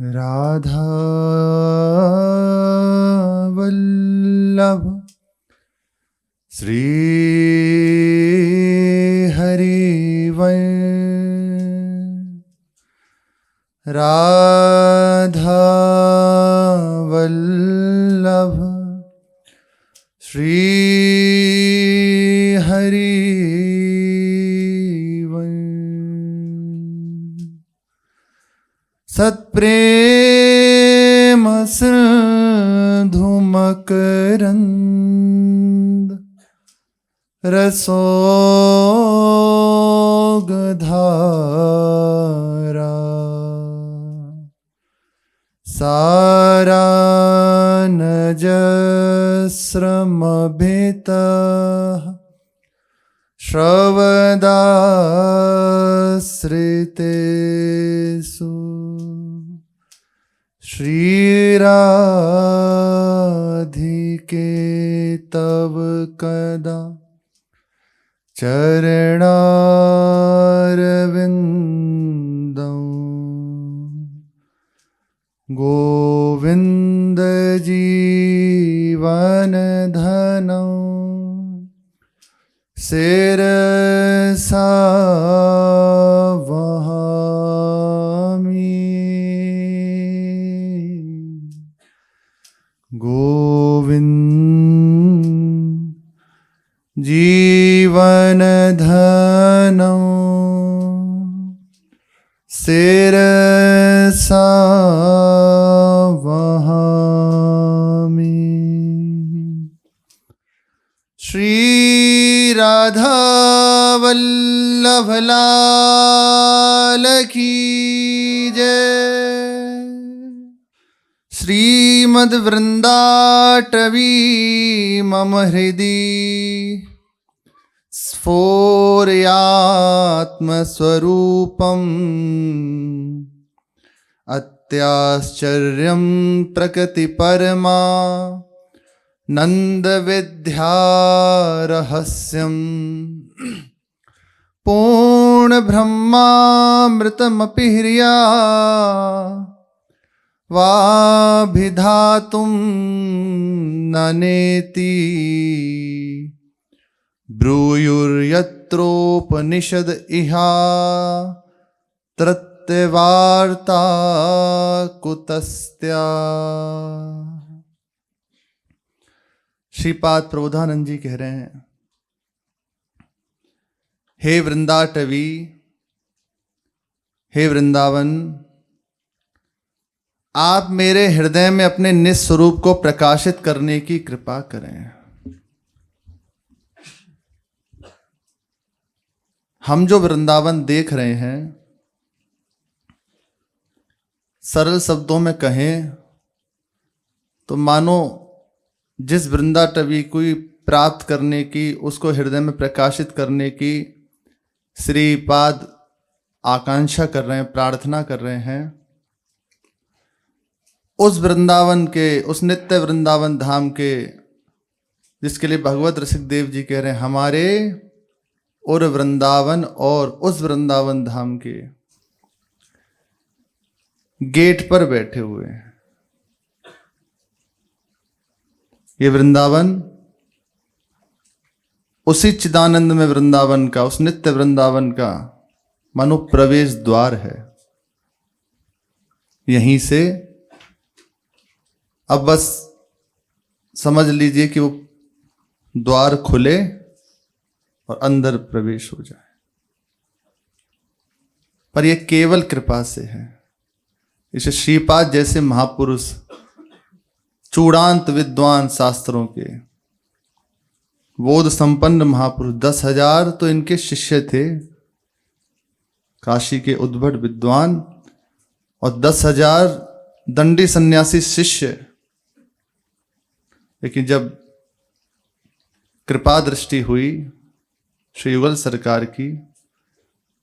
राधा वल्लभ श्री हरिवंश। राधा वल्लभ श्री हरिवंश। सत्प्रेम सिंधु मकरंद रसोगधारा सारानजस्रमभितः श्रवदाश्रितेषु श्रीराधिके तव कदा चरणारविन्दं। गोविन्द जीवनधनं शिरसा वहामि। गोविन्द जीवनधनं शिरसा वहामि। श्री राधा वल्लभ लाल की जय। श्रीमद् वृंदाटवी मम हृदि स्फोरयात्मस्वरूपम् अत्याश्चर्यं प्रकृतिपरमा नन्दविद्यारहस्यम्। पूर्णब्रह्मामृतमपि ह्रिया वाभिधातुं न नेति। ब्रूयुर्यत्रोपनिषद इहा तृतीयवार्ता कुतस्त्या। श्रीपाद प्रबोधानंद जी कह रहे हैं, हे वृंदाटवी, हे वृंदावन, आप मेरे हृदय में अपने निस्वरूप को प्रकाशित करने की कृपा करें। हम जो वृंदावन देख रहे हैं, सरल शब्दों में कहें तो मानो जिस वृंदाटवी को प्राप्त करने की, उसको हृदय में प्रकाशित करने की श्रीपाद आकांक्षा कर रहे हैं, प्रार्थना कर रहे हैं, उस वृंदावन के, उस नित्य वृंदावन धाम के, जिसके लिए भगवत रसिक देव जी कह रहे हैं, हमारे और वृंदावन और उस वृंदावन धाम के गेट पर बैठे हुए हैं। ये वृंदावन उसी चिदानंद में वृंदावन का, उस नित्य वृंदावन का मानो प्रवेश द्वार है। यहीं से अब बस समझ लीजिए कि वो द्वार खुले और अंदर प्रवेश हो जाए। पर यह केवल कृपा से है। इसे श्रीपाद जैसे महापुरुष, चूड़ांत विद्वान, शास्त्रों के बोध संपन्न महापुरुष, 10,000 तो इनके शिष्य थे, काशी के उद्भट विद्वान, और 10,000 दंडी सन्यासी शिष्य। लेकिन जब कृपा दृष्टि हुई श्री युगल सरकार की,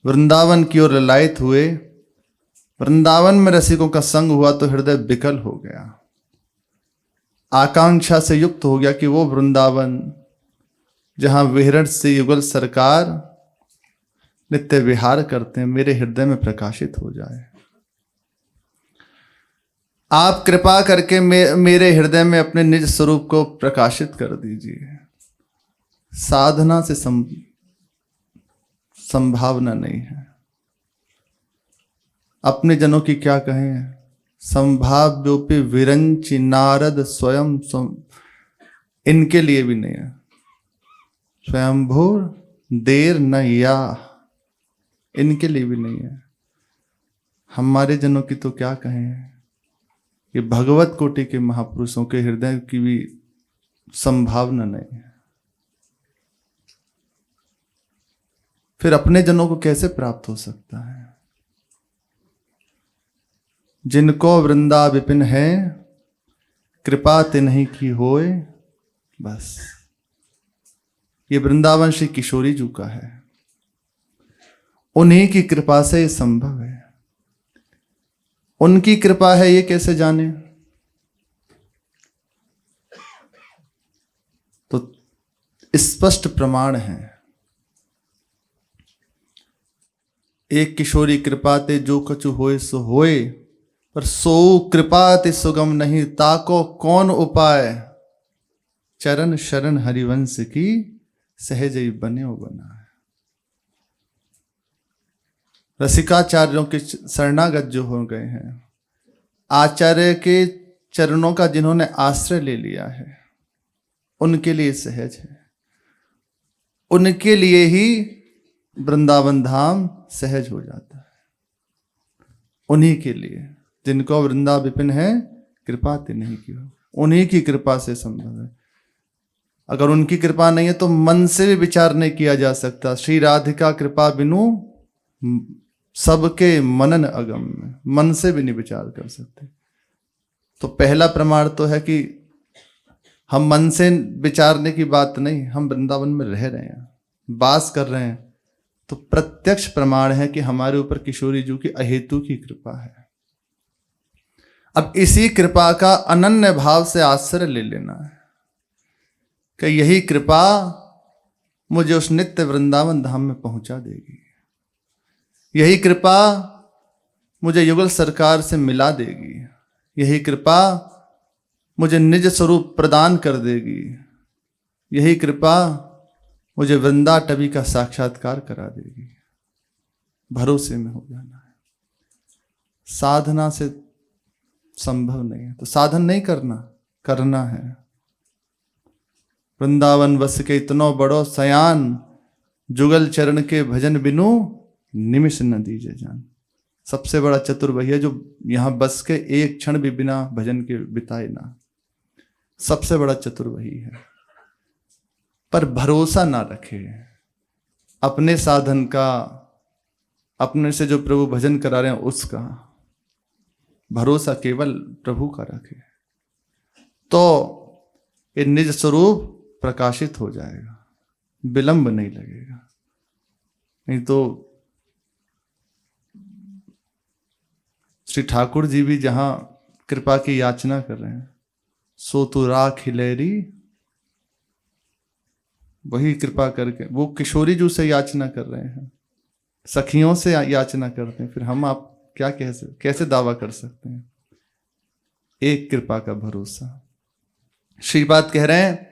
वृंदावन की ओर ललायित हुए, वृंदावन में रसिकों का संग हुआ तो हृदय विकल हो गया। आकांक्षा से युक्त हो गया कि वो वृंदावन जहां विहरण से युगल सरकार नित्य विहार करते हैं, मेरे हृदय में प्रकाशित हो जाए। आप कृपा करके मेरे हृदय में अपने निज स्वरूप को प्रकाशित कर दीजिए। साधना से संभावना नहीं है। अपने जनों की क्या कहें, संभाव्योपि विरंचि नारद स्वयं इनके लिए भी नहीं है। स्वयंभूर देर न या, इनके लिए भी नहीं है। हमारे जनों की तो क्या कहें, ये भगवत कोटि के महापुरुषों के हृदय की भी संभावना नहीं है। फिर अपने जनों को कैसे प्राप्त हो सकता है? जिनको वृंदा विपिन है, कृपा तिन्हीं की होए बस। ये वृंदावन श्री किशोरी जी का है, उन्हीं की कृपा से ये संभव है। उनकी कृपा है, ये कैसे जाने? तो स्पष्ट प्रमाण है। एक किशोरी कृपा ते जो कछु होए सो होए, पर सो कृपा ते सुगम नहीं, ताको कौन उपाय। चरण शरण हरिवंश की, सहज ही बने हो बना है। रसिकाचार्यों के शरणागत जो हो गए हैं, आचार्य के चरणों का जिन्होंने आश्रय ले लिया है, उनके लिए सहज है। उनके लिए ही वृंदावन धाम सहज हो जाता है। उन्हीं के लिए, जिनको वृंदा विपिन है, कृपा तिन्हीं की हो। उन्हीं की कृपा से संभव है। अगर उनकी कृपा नहीं है तो मन से भी विचार नहीं किया जा सकता। श्री राधिका कृपा बिनु सबके मनन अगम में, मन से भी नहीं विचार कर सकते। तो पहला प्रमाण तो है कि हम मन से विचारने की बात नहीं, हम वृंदावन में रह रहे हैं, वास कर रहे हैं। तो प्रत्यक्ष प्रमाण है कि हमारे ऊपर किशोरी जी की अहेतु की कृपा है। अब इसी कृपा का अनन्य भाव से आश्रय ले लेना है कि यही कृपा मुझे उस नित्य वृंदावन धाम में पहुंचा देगी। यही कृपा मुझे युगल सरकार से मिला देगी। यही कृपा मुझे निज स्वरूप प्रदान कर देगी। यही कृपा मुझे वृंदाटवी का साक्षात्कार करा देगी। भरोसे में हो जाना है। साधना से संभव नहीं है, तो साधन नहीं करना है। वृंदावन बस के इतनो बड़ो सयान, जुगल चरण के भजन बिनु निमिष न दीजे जान। सबसे बड़ा चतुर वही है जो यहां बस के एक क्षण भी बिना भजन के बिताए ना। सबसे बड़ा चतुर वही है। पर भरोसा ना रखे अपने साधन का, अपने से जो प्रभु भजन करा रहे हैं उसका। भरोसा केवल प्रभु का रखे तो ये निज स्वरूप प्रकाशित हो जाएगा, विलंब नहीं लगेगा। नहीं तो श्री ठाकुर जी भी जहां कृपा की याचना कर रहे हैं, सो तू राख हिलेरी, वही कृपा करके वो किशोरी जी से याचना कर रहे हैं, सखियों से याचना करते हैं। फिर हम आप क्या कैसे दावा कर सकते हैं? एक कृपा का भरोसा। श्रीपाद कह रहे हैं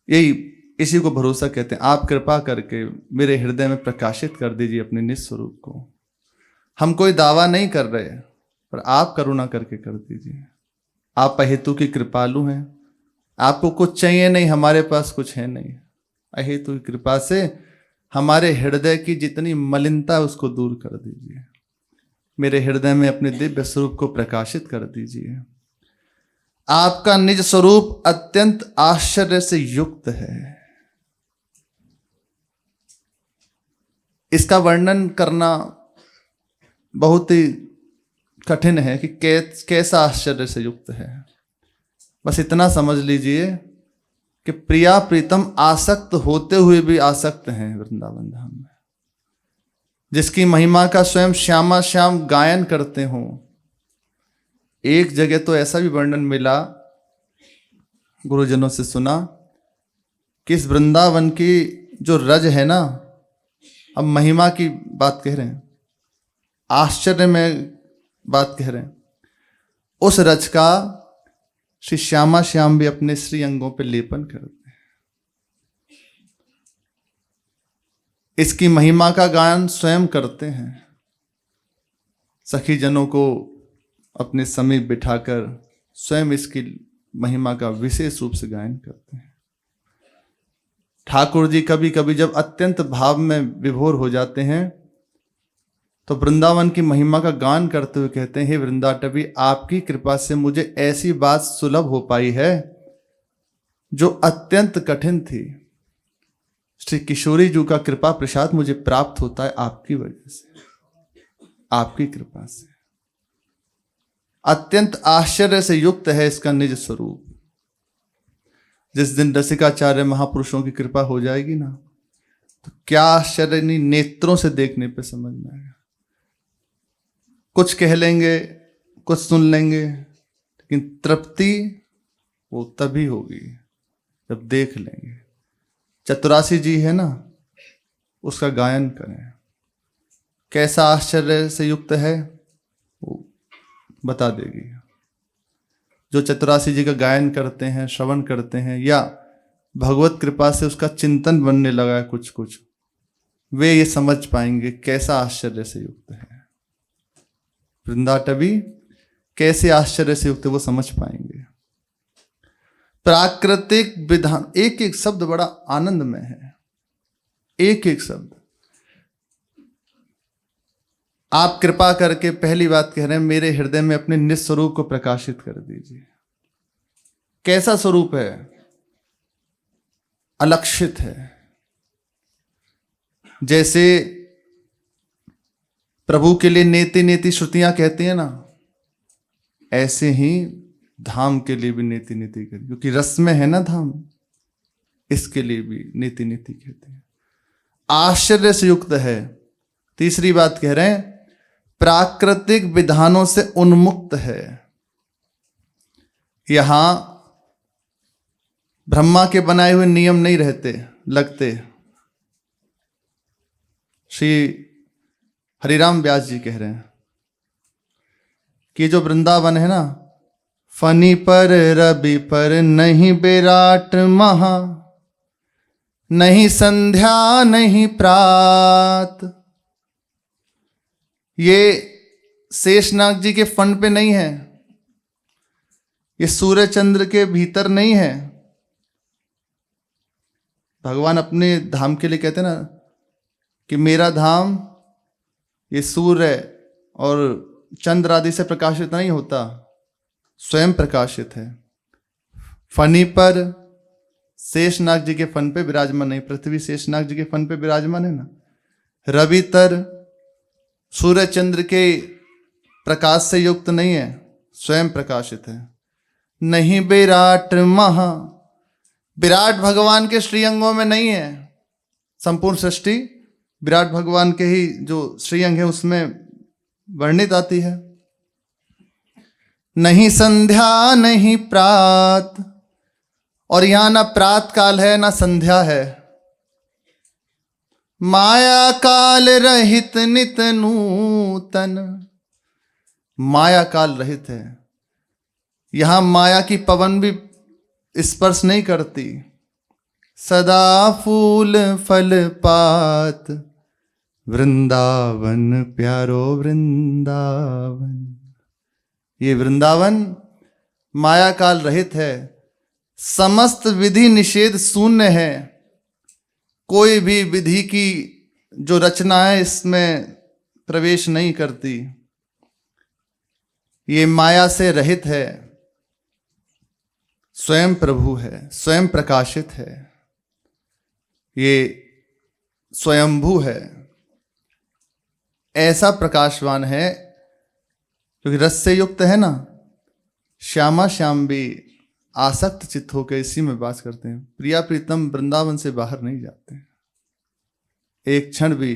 यही, इसी को भरोसा कहते हैं। आप कृपा करके मेरे हृदय में प्रकाशित कर दीजिए अपने निज स्वरूप को। हम कोई दावा नहीं कर रहे, पर आप करुणा करके कर दीजिए। आप अहेतु की कृपालु हैं। आपको कुछ चाहिए नहीं, हमारे पास कुछ है नहीं। अहेतु की कृपा से हमारे हृदय की जितनी मलिनता उसको दूर कर दीजिए। मेरे हृदय में अपने दिव्य स्वरूप को प्रकाशित कर दीजिए। आपका निज स्वरूप अत्यंत आश्चर्य से युक्त है। इसका वर्णन करना बहुत ही कठिन है कि कैसा आश्चर्य से युक्त है। बस इतना समझ लीजिए कि प्रिया प्रीतम आसक्त होते हुए भी आसक्त हैं वृंदावन धाम में। जिसकी महिमा का स्वयं श्यामा श्याम गायन करते हों। एक जगह तो ऐसा भी वर्णन मिला, गुरुजनों से सुना, कि इस वृंदावन की जो रज है ना, अब महिमा की बात कह रहे हैं, आश्चर्य में बात कह रहे हैं, उस रच का श्री श्यामा श्याम भी अपने श्री अंगों पर लेपन करते हैं। इसकी महिमा का गायन स्वयं करते हैं। सखी जनों को अपने समीप बिठाकर स्वयं इसकी महिमा का विशेष रूप से गायन करते हैं। ठाकुर जी कभी कभी जब अत्यंत भाव में विभोर हो जाते हैं तो वृंदावन की महिमा का गान करते हुए कहते हैं, हे वृंदाटवी, आपकी कृपा से मुझे ऐसी बात सुलभ हो पाई है जो अत्यंत कठिन थी। श्री किशोरी जी का कृपा प्रसाद मुझे प्राप्त होता है आपकी वजह से, आपकी कृपा से। अत्यंत आश्चर्य से युक्त है इसका निज स्वरूप। जिस दिन रसिकाचार्य महापुरुषों की कृपा हो जाएगी ना, तो क्या आश्चर्य नहीं, नेत्रों से देखने पे समझ में आएगा। कुछ कह लेंगे, कुछ सुन लेंगे, लेकिन तृप्ति वो तभी होगी जब देख लेंगे। चतुरासी जी है ना, उसका गायन करें, कैसा आश्चर्य से युक्त है वो बता देगी। जो चतुरासी जी का गायन करते हैं, श्रवण करते हैं, या भगवत कृपा से उसका चिंतन बनने लगा है कुछ कुछ, वे ये समझ पाएंगे कैसा आश्चर्य से युक्त है वृंदाटवी, कैसे आश्चर्य से युक्त है, वो समझ पाएंगे। प्राकृतिक विधान, एक एक शब्द बड़ा आनंदमय है, एक एक शब्द। आप कृपा करके पहली बात कह रहे हैं, मेरे हृदय में अपने निस्वरूप को प्रकाशित कर दीजिए। कैसा स्वरूप है? अलक्षित है। जैसे प्रभु के लिए नेति नेति श्रुतियां कहती हैं ना, ऐसे ही धाम के लिए भी नेति नेति कहती, क्योंकि रस में है ना धाम, इसके लिए भी नेति नेति कहते हैं। आश्चर्य से युक्त है। तीसरी बात कह रहे हैं, प्राकृतिक विधानों से उन्मुक्त है। यहां ब्रह्मा के बनाए हुए नियम नहीं रहते लगते। श्री हरिराम व्यास जी कह रहे हैं कि जो वृंदावन है ना, फनी पर रवि पर नहीं विराट महा, नहीं संध्या नहीं प्रात। ये शेषनाग जी के फन पे नहीं है, ये सूर्य चंद्र के भीतर नहीं है। भगवान अपने धाम के लिए कहते हैं ना कि मेरा धाम ये सूर्य और चंद्र आदि से प्रकाशित नहीं होता, स्वयं प्रकाशित है। फनी पर शेषनाग जी के फन पे विराजमान नहीं, पृथ्वी शेषनाग जी के फन पे विराजमान है ना। रवि तर सूर्य चंद्र के प्रकाश से युक्त नहीं है, स्वयं प्रकाशित है। नहीं विराट महा, विराट भगवान के श्रीअंगों में नहीं है। संपूर्ण सृष्टि विराट भगवान के ही जो श्रीअंग है उसमें वर्णित आती है। नहीं संध्या नहीं प्रात, और यहां ना प्रात काल है ना संध्या है। माया काल रहित नित नूतन, माया काल रहित है। यहां माया की पवन भी स्पर्श नहीं करती। सदा फूल फल पात, वृंदावन प्यारो वृंदावन। ये वृंदावन माया काल रहित है, समस्त विधि निषेध शून्य है। कोई भी विधि की जो रचना है इसमें प्रवेश नहीं करती। ये माया से रहित है, स्वयं प्रभु है, स्वयं प्रकाशित है, ये स्वयंभू है। ऐसा प्रकाशवान है क्योंकि रस से युक्त है ना। श्यामा श्याम भी आसक्त चित्त होकर इसी में वास करते हैं। प्रिया प्रीतम वृंदावन से बाहर नहीं जाते, एक क्षण भी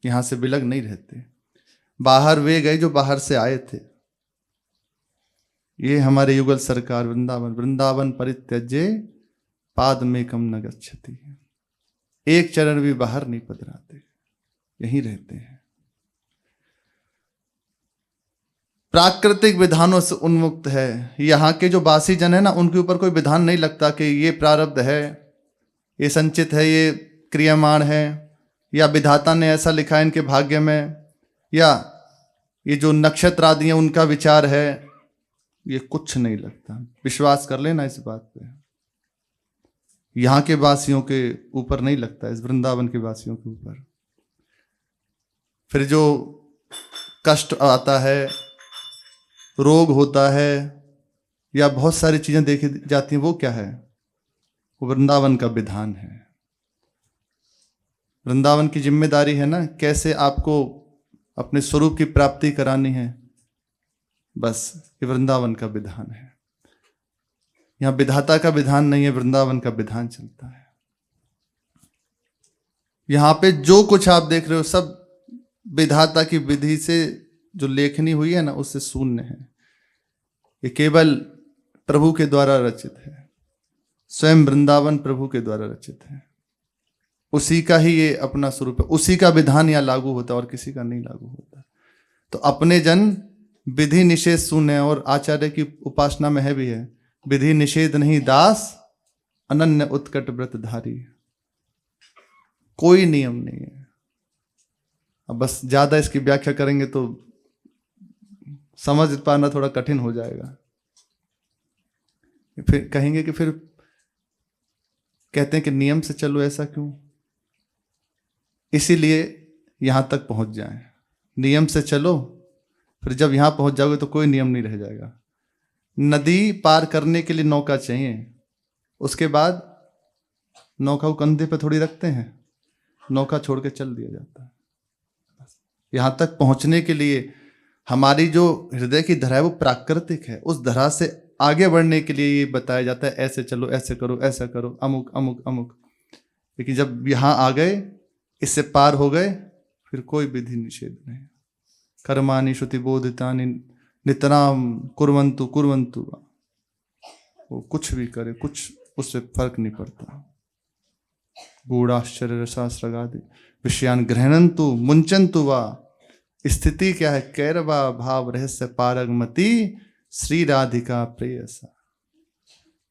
यहां से बिलग नहीं रहते। बाहर वे गए जो बाहर से आए थे। ये हमारे युगल सरकार वृंदावन, वृंदावन परित्यज्य पाद में कम न गच्छति। एक चरण भी बाहर नहीं पधराते, यहीं रहते हैं। प्राकृतिक विधानों से उन्मुक्त है। यहाँ के जो वासी जन है ना, उनके ऊपर कोई विधान नहीं लगता कि ये प्रारब्ध है, ये संचित है, ये क्रियामाण है, या विधाता ने ऐसा लिखा है इनके भाग्य में, या ये जो नक्षत्र आदि हैं उनका विचार है, ये कुछ नहीं लगता। विश्वास कर लेना इस बात पे। यहाँ के वासियों के ऊपर नहीं लगता, इस वृंदावन के वासियों के ऊपर। फिर जो कष्ट आता है, रोग होता है, या बहुत सारी चीजें देखी जाती हैं, वो क्या है? वो वृंदावन का विधान है। वृंदावन की जिम्मेदारी है ना, कैसे आपको अपने स्वरूप की प्राप्ति करानी है। बस ये वृंदावन का विधान है। यहाँ विधाता का विधान नहीं है, वृंदावन का विधान चलता है। यहाँ पे जो कुछ आप देख रहे हो सब विधाता की विधि से जो लेखनी हुई है ना, उससे शून्य है। ये केवल प्रभु के द्वारा रचित है। स्वयं वृंदावन प्रभु के द्वारा रचित है। उसी का ही ये अपना स्वरूप है। उसी का विधान यहाँ लागू होता है और किसी का नहीं लागू होता। तो अपने जन विधि निषेध शून्य है। और आचार्य की उपासना में है भी है, विधि निषेध नहीं दास अनन्य उत्कट व्रतधारी। कोई नियम नहीं है। अब बस ज्यादा इसकी व्याख्या करेंगे तो समझ पाना थोड़ा कठिन हो जाएगा। फिर कहेंगे कि फिर कहते हैं कि नियम से चलो, ऐसा क्यों? इसीलिए यहां तक पहुंच जाएं। नियम से चलो, फिर जब यहां पहुंच जाओगे तो कोई नियम नहीं रह जाएगा। नदी पार करने के लिए नौका चाहिए, उसके बाद नौका को कंधे पे थोड़ी रखते हैं, नौका छोड़ के चल दिया जाता है। यहां तक पहुंचने के लिए हमारी जो हृदय की धरा है वो प्राकृतिक है। उस धरा से आगे बढ़ने के लिए ये बताया जाता है, ऐसे चलो, ऐसे करो, ऐसा करो, अमुक अमुक अमुक। लेकिन जब यहां आ गए, इससे पार हो गए, फिर कोई विधि निषेध नहीं। कर्माणि श्रुति बोधितानि नितराम कुर्वन्तु कुर्वन्तु। वो कुछ भी करे, कुछ उससे फर्क नहीं पड़ता। गूढ़ाश्चर्य रसास्रगादि विषयान गृह्णन्तु मुंचन्तु वा। स्थिति क्या है? कैरवा भाव रहस्य पारगमति श्री राधिका प्रेयसा।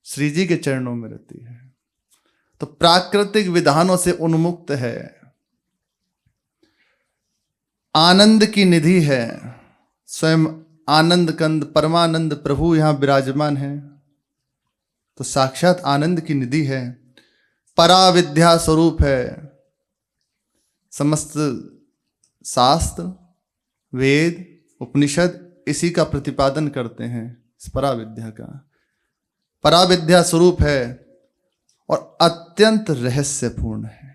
श्री जी के चरणों में रहती है। तो प्राकृतिक विधानों से उन्मुक्त है, आनंद की निधि है। स्वयं आनंद कंद परमानंद प्रभु यहां विराजमान है, तो साक्षात आनंद की निधि है। पराविद्या स्वरूप है। समस्त शास्त्र वेद उपनिषद इसी का प्रतिपादन करते हैं, इस पराविद्या का। पराविद्या स्वरूप है और अत्यंत रहस्यपूर्ण है।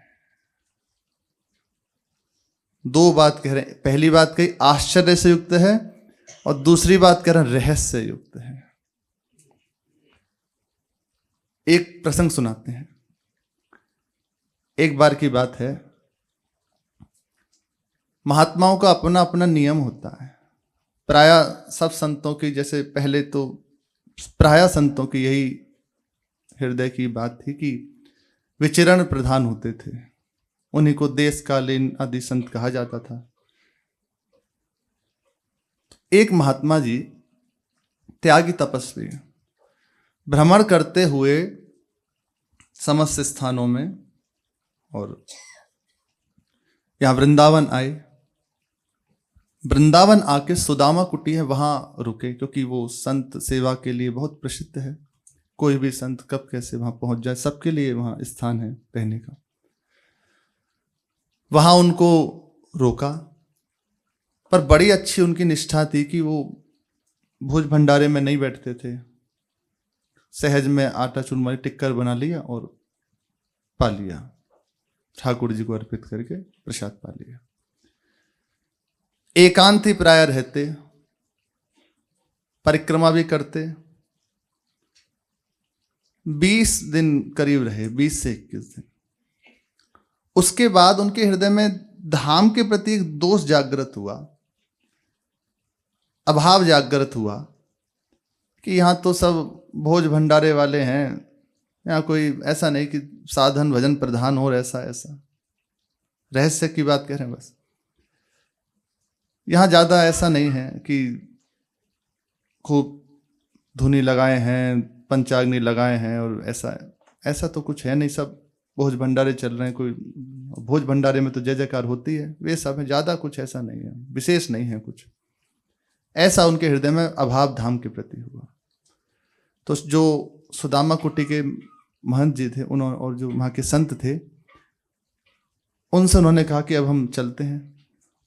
दो बात कह रहे हैं। पहली बात कही आश्चर्य से युक्त है, और दूसरी बात कह रहे हैं रहस्य युक्त है। एक प्रसंग सुनाते हैं। एक बार की बात है, महात्माओं का अपना अपना नियम होता है। प्राय सब संतों की, जैसे पहले तो प्राय संतों की यही हृदय की बात थी कि विचरण प्रधान होते थे। उन्हीं को देशकालीन आदि संत कहा जाता था। एक महात्मा जी त्यागी तपस्वी भ्रमण करते हुए समस्त स्थानों में, और यहां वृंदावन आए। वृंदावन आके सुदामा कुटी है, वहां रुके, क्योंकि वो संत सेवा के लिए बहुत प्रसिद्ध है। कोई भी संत कब कैसे वहां पहुंच जाए, सबके लिए वहां स्थान है रहने का। वहां उनको रोका, पर बड़ी अच्छी उनकी निष्ठा थी कि वो भोज भंडारे में नहीं बैठते थे। सहज में आटा चूरमा टिक्कर बना लिया और पा लिया, ठाकुर जी को अर्पित करके प्रसाद पा लिया। एकांती प्राय रहते, परिक्रमा भी करते। 20 दिन करीब रहे, 20 से 21 दिन। उसके बाद उनके हृदय में धाम के प्रति एक दोष जागृत हुआ, अभाव जागृत हुआ कि यहां तो सब भोज भंडारे वाले हैं, यहाँ कोई ऐसा नहीं कि साधन भजन प्रधान हो, ऐसा ऐसा रहस्य की बात कह रहे हैं। बस यहाँ ज्यादा ऐसा नहीं है कि खूब धुनी लगाए हैं, पंचाग्नि लगाए हैं, और ऐसा तो कुछ है नहीं। सब भोज भंडारे चल रहे हैं, कोई भोज भंडारे में तो जय जयकार होती है, वे सब है, ज़्यादा कुछ ऐसा नहीं है, विशेष नहीं है कुछ। ऐसा उनके हृदय में अभाव धाम के प्रति हुआ। तो जो सुदामा कुटी के महंत जी थे उन्होंने, और जो वहाँ के संत थे, उनसे उन्होंने कहा कि अब हम चलते हैं।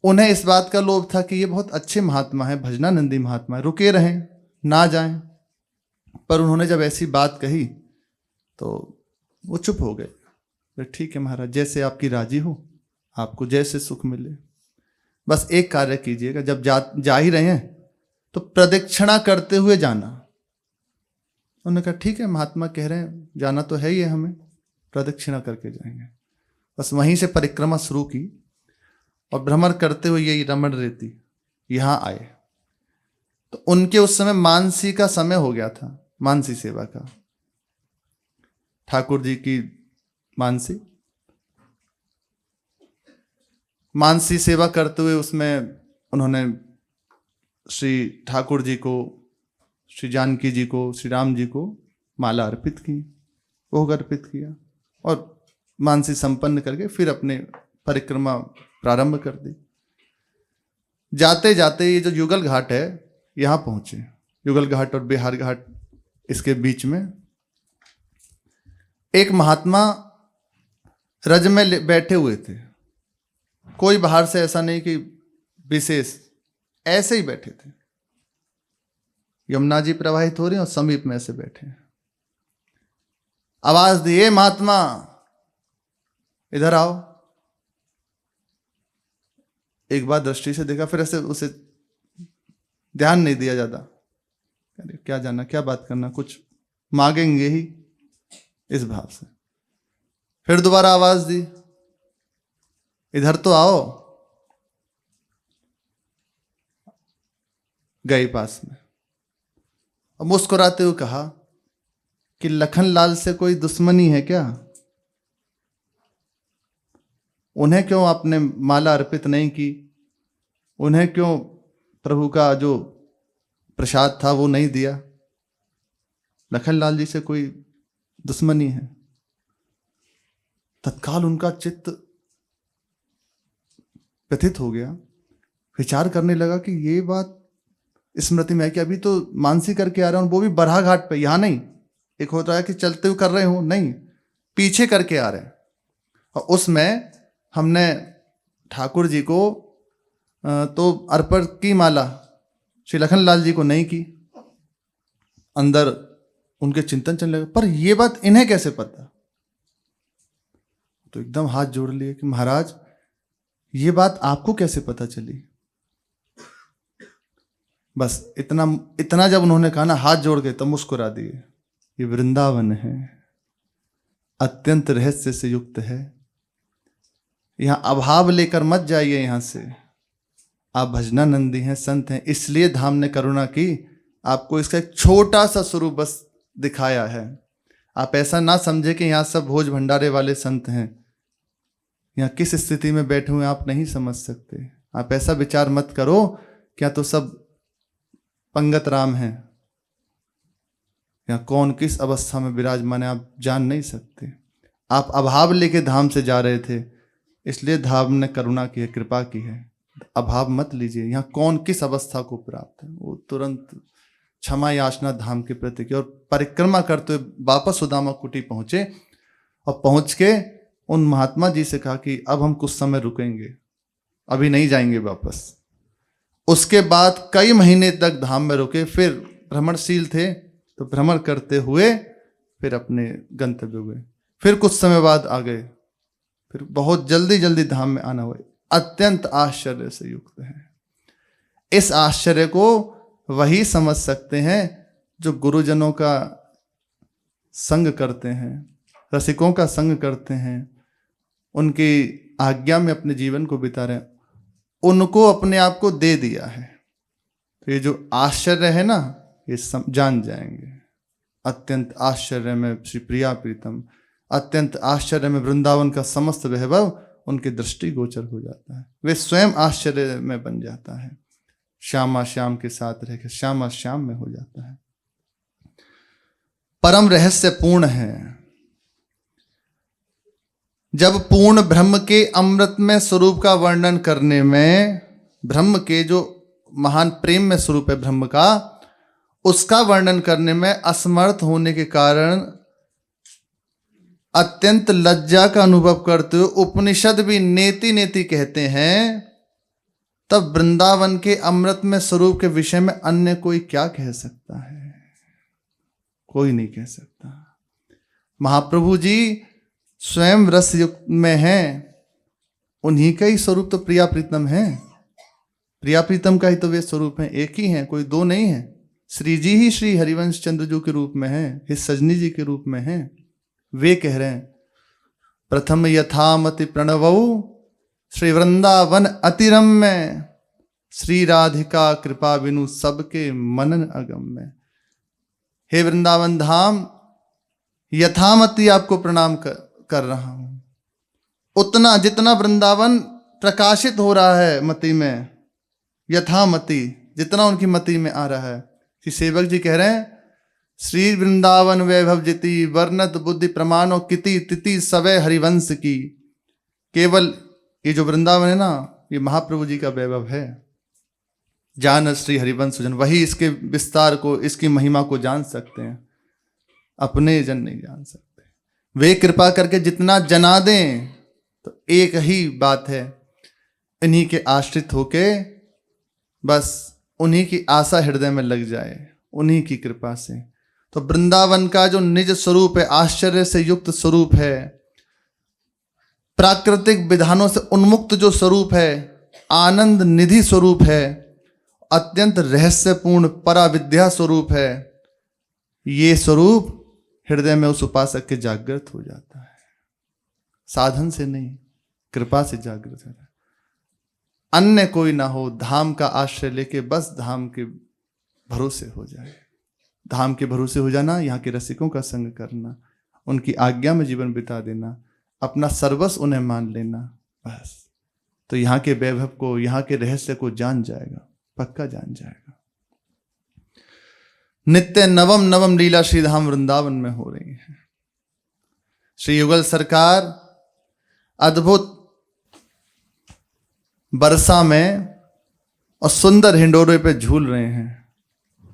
उन्हें इस बात का लोभ था कि ये बहुत अच्छे महात्मा है, भजनानंदी महात्मा है, रुके रहें, ना जाएं। पर उन्होंने जब ऐसी बात कही तो वो चुप हो गए। फिर ठीक है महाराज, जैसे आपकी राजी हो, आपको जैसे सुख मिले, बस एक कार्य कीजिएगा, जब जा ही रहे हैं तो प्रदक्षिणा करते हुए जाना। उन्होंने कहा ठीक है, महात्मा कह रहे हैं, जाना तो है ही है, हमें प्रदक्षिणा करके जाएंगे। बस वहीं से परिक्रमा शुरू की और भ्रमण करते हुए यही रमण रेती यहाँ आए। तो उनके उस समय मानसी का समय हो गया था, मानसी सेवा का, ठाकुर जी की मानसी सेवा करते हुए उसमें उन्होंने श्री ठाकुर जी को, श्री जानकी जी को, श्री राम जी को माला अर्पित की, भोग अर्पित किया, और मानसी संपन्न करके फिर अपने परिक्रमा प्रारंभ कर दी। जाते जाते ये जो युगल घाट है यहाँ पहुंचे। युगल घाट और बिहार घाट, इसके बीच में एक महात्मा रज में बैठे हुए थे। कोई बाहर से ऐसा नहीं कि विशेष, ऐसे ही बैठे थे। यमुना जी प्रवाहित हो रही और समीप में ऐसे बैठे। आवाज दी, ए महात्मा इधर आओ। एक बार दृष्टि से देखा, फिर ऐसे उसे ध्यान नहीं दिया ज्यादा। अरे क्या जाना, क्या बात करना, कुछ मांगेंगे ही, इस भाव से। फिर दोबारा आवाज दी, इधर तो आओ। गई पास में, और मुस्कुराते हुए कहा कि लखनलाल से कोई दुश्मनी है क्या? उन्हें क्यों आपने माला अर्पित नहीं की? उन्हें क्यों प्रभु का जो प्रसाद था वो नहीं दिया? लखनलाल जी से कोई दुश्मनी है? तत्काल उनका चित्त व्यथित हो गया। विचार करने लगा कि ये बात स्मृति में है कि अभी तो मानसी करके आ रहे हैं, वो भी बरहा घाट पे, यहां नहीं। एक होता है कि चलते हुए कर रहे हो, नहीं, पीछे करके आ रहे हैं। और उसमें हमने ठाकुर जी को तो अर्पण की माला, श्री लखनलाल जी को नहीं की। अंदर उनके चिंतन चलने लगे, पर ये बात इन्हें कैसे पता? तो एकदम हाथ जोड़ लिए कि महाराज ये बात आपको कैसे पता चली? बस इतना जब उन्होंने कहा ना, हाथ जोड़ के, तब मुस्कुरा दिए। ये वृंदावन है, अत्यंत रहस्य से युक्त है, यहां अभाव लेकर मत जाइए। यहां से आप भजनानंदी हैं, संत हैं, इसलिए धाम ने करुणा की, आपको इसका एक छोटा सा स्वरूप बस दिखाया है। आप ऐसा ना समझे कि यहाँ सब भोज भंडारे वाले संत हैं। यहाँ किस स्थिति में बैठे हुए आप नहीं समझ सकते। आप ऐसा विचार मत करो क्या तो सब पंगत राम हैं। यहाँ कौन किस अवस्था में विराजमान है आप जान नहीं सकते। आप अभाव लेके धाम से जा रहे थे, इसलिए धाम ने करुणा की है, कृपा की है। अभाव मत लीजिए। यहाँ कौन किस अवस्था को प्राप्त है, वो तुरंत क्षमा याचना धाम के प्रति की, और परिक्रमा करते हुए वापस सुदामा कुटी पहुंचे। और पहुंच के उन महात्मा जी से कहा कि अब हम कुछ समय रुकेंगे, अभी नहीं जाएंगे वापस। उसके बाद कई महीने तक धाम में रुके। फिर भ्रमणशील थे तो भ्रमण करते हुए फिर अपने गंतव्य हुए। फिर कुछ समय बाद आ गए। फिर बहुत जल्दी जल्दी धाम में आना हुआ। अत्यंत आश्चर्य से युक्त है। इस आश्चर्य को वही समझ सकते हैं जो गुरुजनों का संग करते हैं, रसिकों का संग करते हैं, उनकी आज्ञा में अपने जीवन को बिता रहे हैं। उनको अपने आप को दे दिया है। तो ये जो आश्चर्य है ना, ये जान जाएंगे। अत्यंत आश्चर्य में श्री प्रिया प्रीतम, अत्यंत आश्चर्य में वृंदावन का समस्त वैभव उनके दृष्टि गोचर हो जाता है। वे स्वयं आश्चर्य में बन जाता है। श्यामा श्याम के साथ रहकर श्यामा श्याम में हो जाता है। परम रहस्य पूर्ण है। जब पूर्ण ब्रह्म के अमृतमय स्वरूप का वर्णन करने में, ब्रह्म के जो महान प्रेम में स्वरूप है ब्रह्म का, उसका वर्णन करने में असमर्थ होने के कारण अत्यंत लज्जा का अनुभव करते हुए उपनिषद भी नेति नेति कहते हैं, तब वृंदावन के अमृत में स्वरूप के विषय में अन्य कोई क्या कह सकता है? कोई नहीं कह सकता। महाप्रभु जी स्वयं रस युक्त में हैं, उन्हीं का ही स्वरूप तो प्रिया प्रीतम है। प्रिया प्रीतम का ही तो वे स्वरूप हैं, एक ही हैं, कोई दो नहीं है। श्री जी ही श्री हरिवंश चंद्र जी के रूप में है, हिस सजनी जी के रूप में है। वे कह रहे हैं प्रथम यथामति प्रणवौ श्री वृंदावन अतिरम्य, श्री राधिका कृपा बिनु सबके मनन अगम में। हे वृंदावन धाम, यथामति आपको प्रणाम कर रहा हूं। उतना जितना वृंदावन प्रकाशित हो रहा है मति में, यथामति जितना उनकी मति में आ रहा है। श्री सेवक जी कह रहे हैं श्री वृंदावन वैभव जिति वर्णत बुद्धि प्रमाणो किति तिथि सवै हरिवंश की। केवल ये जो वृंदावन है ना, ये महाप्रभु जी का वैभव है। जान श्री हरिवंश जन, वही इसके विस्तार को, इसकी महिमा को जान सकते हैं, अपने जन नहीं जान सकते। वे कृपा करके जितना जना दें, तो एक ही बात है, इन्हीं के आश्रित होके बस उन्हीं की आशा हृदय में लग जाए, उन्हीं की कृपा से। तो वृंदावन का जो निज स्वरूप है, आश्चर्य से युक्त स्वरूप है, प्राकृतिक विधानों से उन्मुक्त जो स्वरूप है, आनंद निधि स्वरूप है, अत्यंत रहस्यपूर्ण पराविद्या स्वरूप है, ये स्वरूप हृदय में उस उपासक के जागृत हो जाता है। साधन से नहीं, कृपा से जागृत है। अन्य कोई ना हो, धाम का आश्रय लेके बस धाम के भरोसे हो जाए। धाम के भरोसे हो जाना, यहाँ के रसिकों का संग करना, उनकी आज्ञा में जीवन बिता देना, अपना सर्वस्व उन्हें मान लेना, बस तो यहाँ के वैभव को, यहाँ के रहस्य को जान जाएगा, पक्का जान जाएगा। नित्य नवम नवम लीला श्रीधाम वृंदावन में हो रही है। श्री युगल सरकार अद्भुत वर्षा में और सुंदर हिंडोरे पे झूल रहे हैं।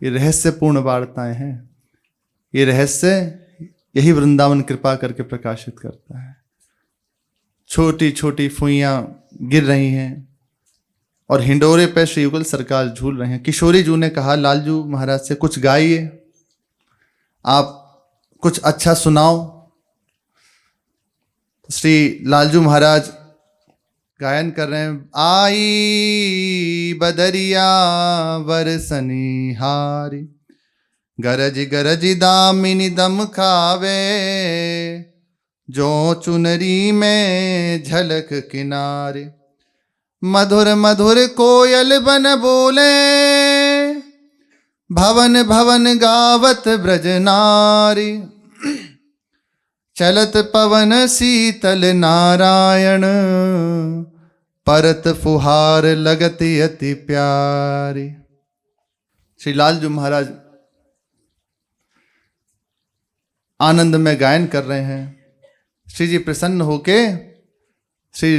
ये रहस्यपूर्ण वार्ताएं हैं। ये रहस्य यही वृंदावन कृपा करके प्रकाशित करता है। छोटी छोटी फुइयां गिर रही हैं और हिंडोरे पे श्री युगल सरकार झूल रहे हैं। किशोरी जी ने कहा लालजू महाराज से कुछ गाइए, आप कुछ अच्छा सुनाओ। श्री लालजू महाराज गायन कर रहे हैं। आई बदरिया बरसनी हारी, गरज गरज दामिनी दम खावे, जो चुनरी में झलक किनारे, मधुर मधुर कोयल बन बोले, भवन भवन गावत ब्रज नारी, चलत पवन शीतल नारायण, परत फुहार लगती अति प्यारी। श्री लालजू महाराज आनंद में गायन कर रहे हैं। श्री जी प्रसन्न होके श्री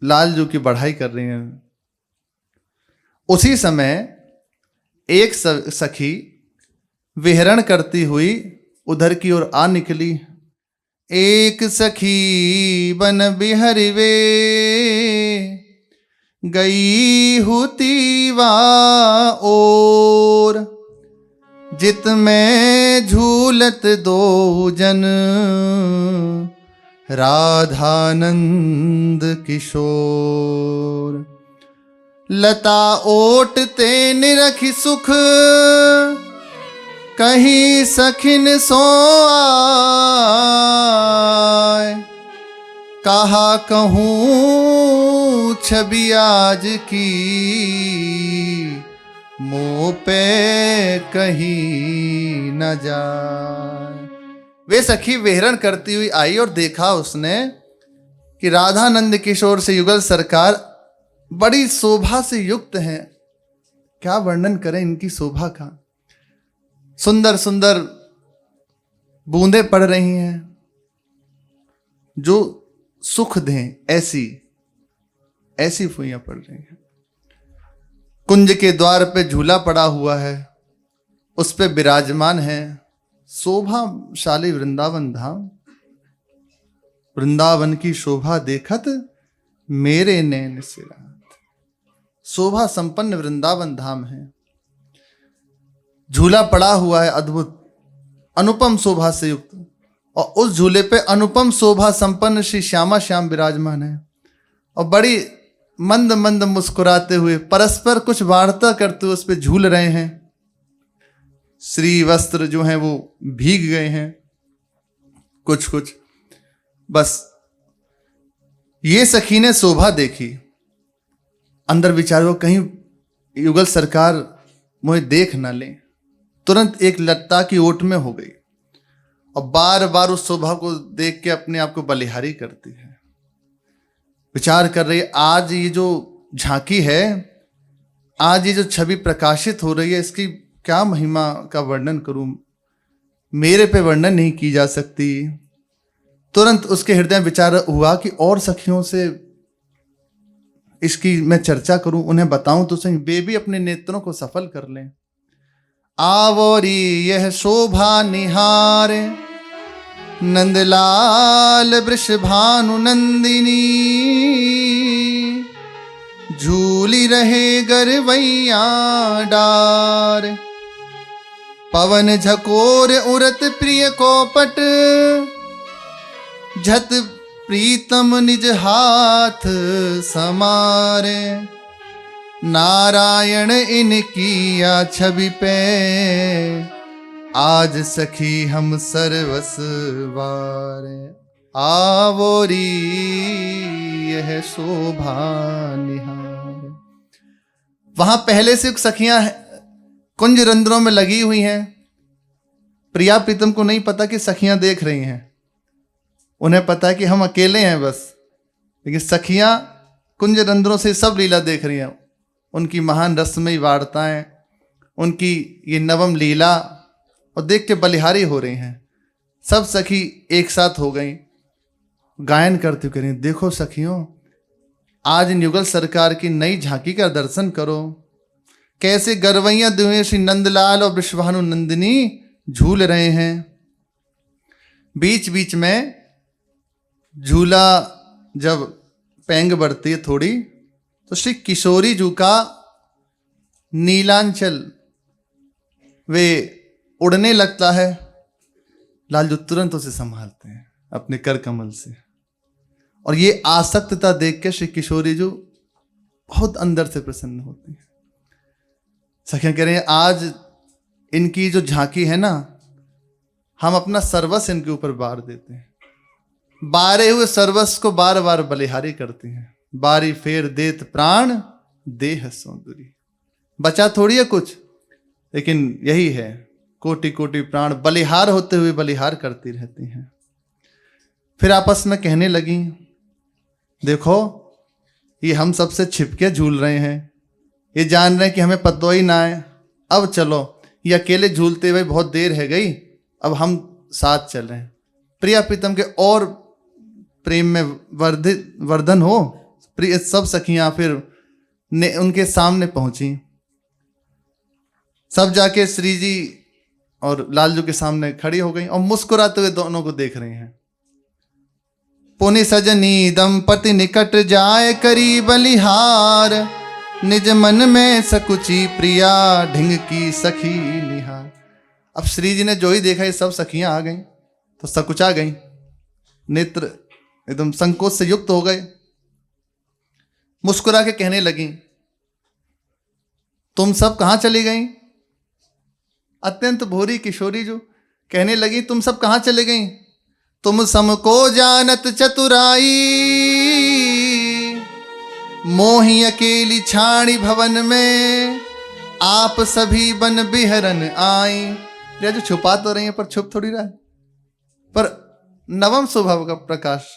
लालजू की बढ़ाई कर रही हैं। उसी समय एक सखी विहरण करती हुई उधर की ओर आ निकली। एक सखी बन बिहरि वे, गई हुती वा ओर, जित में झूलत दो जन, राधानंद किशोर। लता ओटते निरखि सुख, कहीं सखिन सो आए, कहा कहूँ छवि आज की, मुँह पे कहीं न जाए। वे सखी विहरण करती हुई आई और देखा उसने कि राधानंद किशोर से युगल सरकार बड़ी शोभा से युक्त हैं, क्या वर्णन करें इनकी शोभा का। सुंदर सुंदर बूंदें पड़ रही हैं जो सुख दें, ऐसी ऐसी फुइयां पड़ रही हैं। कुंज के द्वार पे झूला पड़ा हुआ है, उस पे विराजमान है शोभाशाली वृंदावन धाम। वृंदावन की शोभा देखत मेरे नैन से रात। शोभा संपन्न वृंदावन धाम है। झूला पड़ा हुआ है अद्भुत अनुपम शोभा से युक्त, और उस झूले पे अनुपम शोभा संपन्न श्री श्यामा श्याम विराजमान है, और बड़ी मंद मंद मुस्कुराते हुए परस्पर कुछ वार्ता करते हुए उस पे झूल रहे हैं। श्री वस्त्र जो हैं वो भीग गए हैं कुछ कुछ। बस ये सखी ने शोभा देखी, अंदर विचारो कहीं युगल सरकार मुझे देख ना ले, तुरंत एक लत्ता की ओट में हो गई और बार बार उस शोभा को देख के अपने आप को बलिहारी करती है। विचार कर रही है, आज ये जो झांकी है, आज ये जो छवि प्रकाशित हो रही है, इसकी क्या महिमा का वर्णन करूं, मेरे पे वर्णन नहीं की जा सकती। तुरंत उसके हृदय में विचार हुआ कि और सखियों से इसकी मैं चर्चा करूं, उन्हें बताऊं तो सही, वे भी अपने नेत्रों को सफल कर लें। आवोरी यह शोभा निहारे नंदलाल वृषभानु नंदिनी, झूली रहे गरवैया डार। पवन झकोर उरत प्रिय कोपट, झत प्रीतम निज हाथ समारे। नारायण इनकी या छवि पे, आज सखी हम सर्वस वारे। आवोरी यह शोभा निहार। वहां पहले से सखियां कुंज रंध्रों में लगी हुई हैं। प्रिया प्रीतम को नहीं पता कि सखियां देख रही हैं, उन्हें पता है कि हम अकेले हैं बस, लेकिन सखियां कुंज रंध्रों से सब लीला देख रही हैं। उनकी महान रसमयी वार्ताएं, उनकी ये नवम लीला, और देख के बलिहारी हो रही हैं। सब सखी एक साथ हो गई, गायन करती हुई कह रही, देखो सखियों, आज इन युगल सरकार की नई झांकी का दर्शन करो। कैसे गरवैया दुए श्री नंदलाल और वृषभानु नंदिनी झूल रहे हैं। बीच बीच में झूला जब पेंग बढ़ती है थोड़ी, तो श्री किशोरी जी का नीलांचल वे उड़ने लगता है। लालजू तुरंत उसे संभालते हैं अपने कर कमल से, और ये आसक्तता देख के श्री किशोरी जी बहुत अंदर से प्रसन्न होती है। सखियां कह रहे हैं, आज इनकी जो झांकी है ना, हम अपना सर्वस्व इनके ऊपर बार देते हैं। बारे हुए सर्वस्व को बार बार बलिहारी करती हैं। बारी फेर देत प्राण देह सौंदर्य। बचा थोड़ी है कुछ, लेकिन यही है, कोटि कोटि प्राण बलिहार होते हुए बलिहार करती रहती हैं। फिर आपस में कहने लगी, देखो ये हम सबसे छिपके झूल रहे हैं, ये जान रहे हैं कि हमें पतोही ना आए। अब चलो, ये अकेले झूलते हुए बहुत देर है गई, अब हम साथ चल रहे हैं। प्रिया प्रीतम के और प्रेम में वर्धन हो। प्रिय सब सखियां फिर उनके सामने पहुंची। सब जाके श्री जी और लालजू के सामने खड़ी हो गई और मुस्कुराते हुए दोनों को देख रही हैं। पुनि सजनी दंपति निकट जाए करी बलिहार, निज मन में सकुची प्रिया ढिंग की सखी निहार। अब श्री जी ने जो ही देखा, ये सब सखियां आ गईं तो सकुचा गईं, नेत्र एकदम संकोच से युक्त हो गए। मुस्कुरा के कहने लगी, तुम सब कहां चली गईं? अत्यंत भोरी किशोरी जो कहने लगी, तुम सब कहां चले गईं? तुम समको जानत चतुराई, मोही अकेली छाणी भवन में, आप सभी बन बिहरन आई। जो छुपा तो रही है पर छुप थोड़ी रहा है, पर नवम स्वभाव का प्रकाश।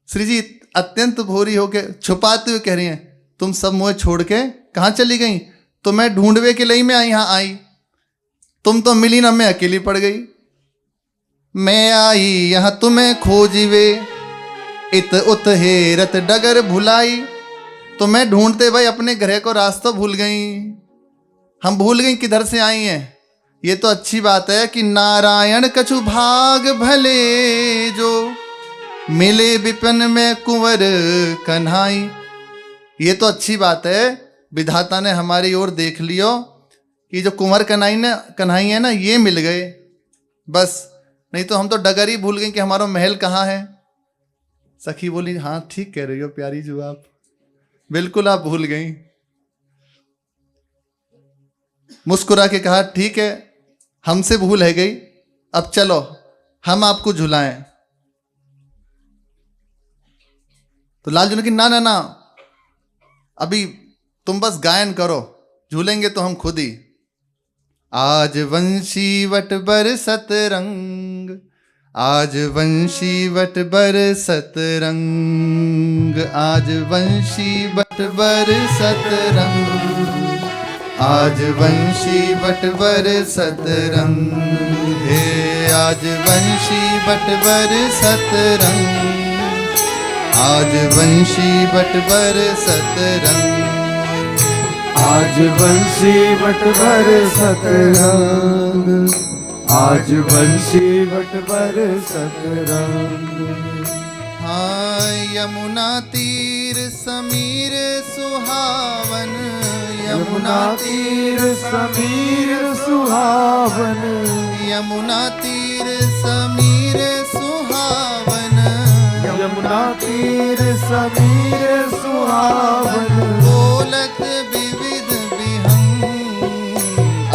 श्री जी अत्यंत भोरी होकर छुपाते हुए कह रही हैं, तुम सब मुझे छोड़ के कहां चली गई? तो मैं ढूंढवे के लिए मैं यहाँ आई, तुम तो मिली ना, मैं अकेली पड़ गई। मैं आई यहाँ तुम्हें खोजिवे, इत उत हेरत डगर भुलाई। तो मैं ढूंढते भाई अपने घर को रास्ता भूल गई, हम भूल गई किधर से आई हैं। ये तो अच्छी बात है कि नारायण कछु भाग भले, जो मिले विपिन में कुंवर कन्हाई। ये तो अच्छी बात है, विधाता ने हमारी ओर देख लियो कि जो कुंवर कन्हाई है ना, ये मिल गए बस। नहीं तो हम तो डगर ही भूल गए कि हमारा महल कहाँ है। सखी बोली हाँ ठीक कह रही हो प्यारी जो आप, बिल्कुल आप भूल गई। मुस्कुरा के कहा ठीक है, हमसे भूल है गई, अब चलो हम आपको झुलाएं। तो लालजू ने कि ना ना ना, अभी तुम बस गायन करो, झूलेंगे तो हम खुद ही। आज वंशी वट बरसत रंग, आज वंशी वट बरसत रंग, आज वंशी वट बरसत रंग, आज वंशी वट बरसत रंग, हे आज वंशी वट बरसत रंग, आज वंशी वट बरसत रंग, आज वंशी वट बरसत रंग, आज वंशी वट बरसत रंग। हाँ यमुना तीर समीर सुहावन, यमुना तीर समीर सुहावन, यमुना तीर समीर सुहावन, यमुना तीर समीर सुहावन। बोलत विविध विहंग,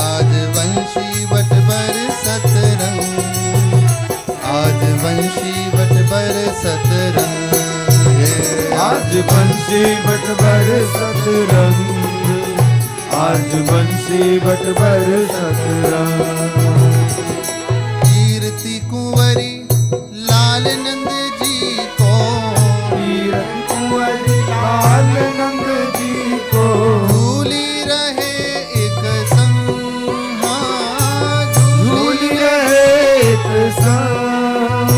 आज वंशी वट बरसत रंग, आज वंशी वट बरसत रंग, आज वंशी वट बरसत रंग, आज वंशी वट बरसत रंग। कीर्ति कुंवरी लाल नंद जी को, कीर्ति कुंवरी लाल नंद जी को, झूली रहे एक संग, हाँ झूली रहे एक संग।